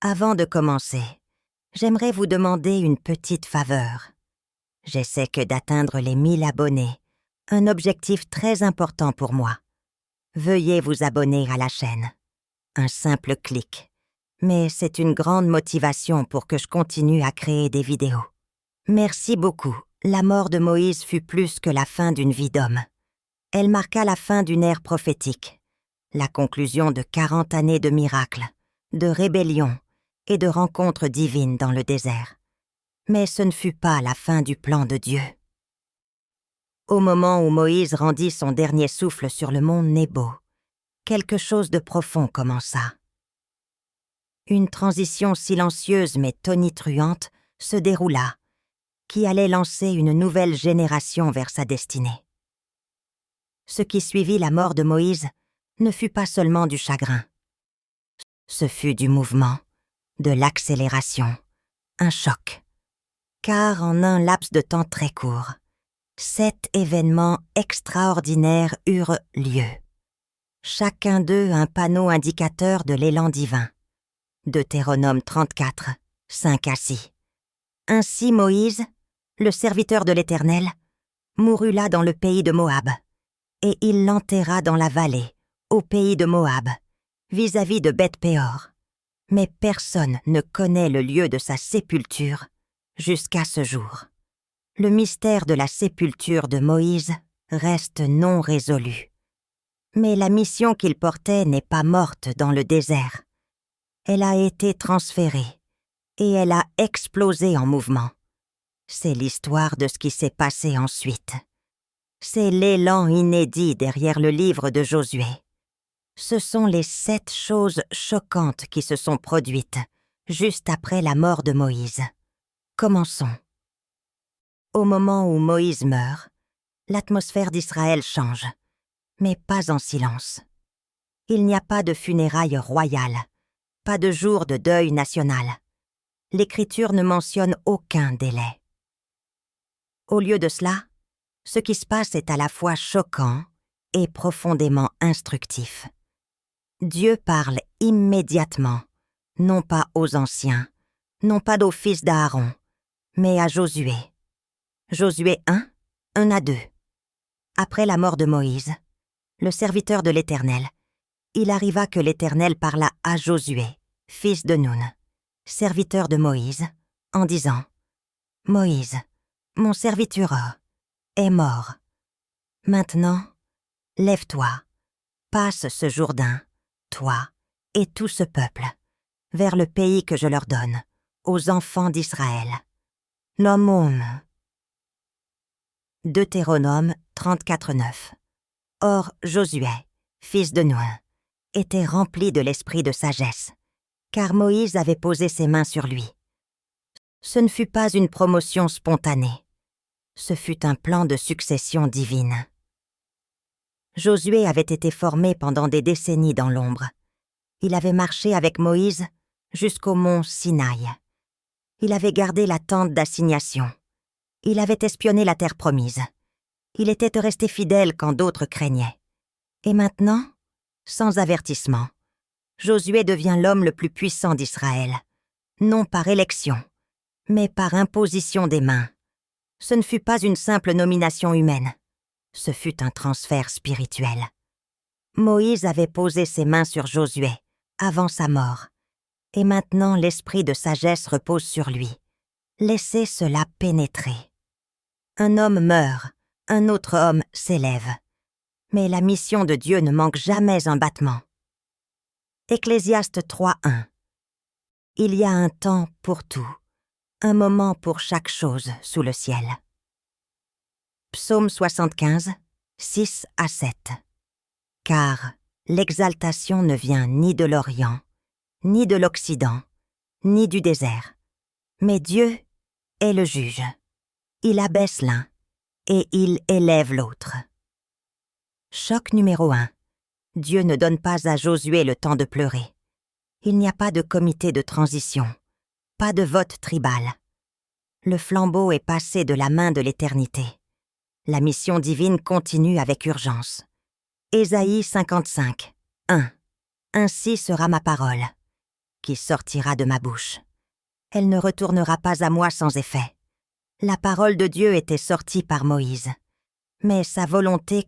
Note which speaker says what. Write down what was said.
Speaker 1: Avant de commencer, j'aimerais vous demander une petite faveur. J'essaie que d'atteindre les 1000 abonnés, un objectif très important pour moi. Veuillez vous abonner à la chaîne. Un simple clic. Mais c'est une grande motivation pour que je continue à créer des vidéos. Merci beaucoup. La mort de Moïse fut plus que la fin d'une vie d'homme. Elle marqua la fin d'une ère prophétique, la conclusion de 40 années de miracles, de rébellion et de rencontres divines dans le désert. Mais ce ne fut pas la fin du plan de Dieu. Au moment où Moïse rendit son dernier souffle sur le mont Nebo, quelque chose de profond commença. Une transition silencieuse mais tonitruante se déroula, qui allait lancer une nouvelle génération vers sa destinée. Ce qui suivit la mort de Moïse ne fut pas seulement du chagrin. Ce fut du mouvement, de l'accélération, un choc. Car en un laps de temps très court, 7 événements extraordinaires eurent lieu. Chacun d'eux un panneau indicateur de l'élan divin. Deutéronome 34, 5 à 6. Ainsi Moïse, le serviteur de l'Éternel, mourut là dans le pays de Moab, et il l'enterra dans la vallée, au pays de Moab, vis-à-vis de Beth-Péor. Mais personne ne connaît le lieu de sa sépulture jusqu'à ce jour. Le mystère de la sépulture de Moïse reste non résolu. Mais la mission qu'il portait n'est pas morte dans le désert. Elle a été transférée et elle a explosé en mouvement. C'est l'histoire de ce qui s'est passé ensuite. C'est l'élan inédit derrière le livre de Josué. Ce sont les 7 choses choquantes qui se sont produites juste après la mort de Moïse. Commençons. Au moment où Moïse meurt, l'atmosphère d'Israël change, mais pas en silence. Il n'y a pas de funérailles royales, pas de jour de deuil national. L'Écriture ne mentionne aucun délai. Au lieu de cela, ce qui se passe est à la fois choquant et profondément instructif. Dieu parle immédiatement, non pas aux anciens, non pas aux fils d'Aaron, mais à Josué. Josué 1 à 2. Après la mort de Moïse, le serviteur de l'Éternel, il arriva que l'Éternel parla à Josué, fils de Nun, serviteur de Moïse, en disant « Moïse, mon serviteur, est mort. Maintenant, lève-toi, passe ce Jourdain, toi et tout ce peuple, vers le pays que je leur donne, aux enfants d'Israël. L'homme. » Deutéronome 34, 9. Or Josué, fils de Nun, était rempli de l'esprit de sagesse, car Moïse avait posé ses mains sur lui. Ce ne fut pas une promotion spontanée. Ce fut un plan de succession divine. Josué avait été formé pendant des décennies dans l'ombre. Il avait marché avec Moïse jusqu'au mont Sinaï. Il avait gardé la tente d'assignation. Il avait espionné la terre promise. Il était resté fidèle quand d'autres craignaient. Et maintenant, sans avertissement, Josué devient l'homme le plus puissant d'Israël, non par élection, mais par imposition des mains. Ce ne fut pas une simple nomination humaine, ce fut un transfert spirituel. Moïse avait posé ses mains sur Josué avant sa mort, et maintenant l'esprit de sagesse repose sur lui. Laissez cela pénétrer. Un homme meurt, un autre homme s'élève. Mais la mission de Dieu ne manque jamais un battement. Ecclésiaste 3:1. Il y a un temps pour tout, un moment pour chaque chose sous le ciel. Psaume 75, 6 à 7. Car l'exaltation ne vient ni de l'Orient, ni de l'Occident, ni du désert. Mais Dieu est le juge. Il abaisse l'un et il élève l'autre. Choc numéro 1. Dieu ne donne pas à Josué le temps de pleurer. Il n'y a pas de comité de transition, pas de vote tribal. Le flambeau est passé de la main de l'éternité. La mission divine continue avec urgence. Ésaïe 55, 1. Ainsi sera ma parole. qui sortira de ma bouche. Elle ne retournera pas à moi sans effet. La parole de Dieu était sortie par Moïse, mais sa volonté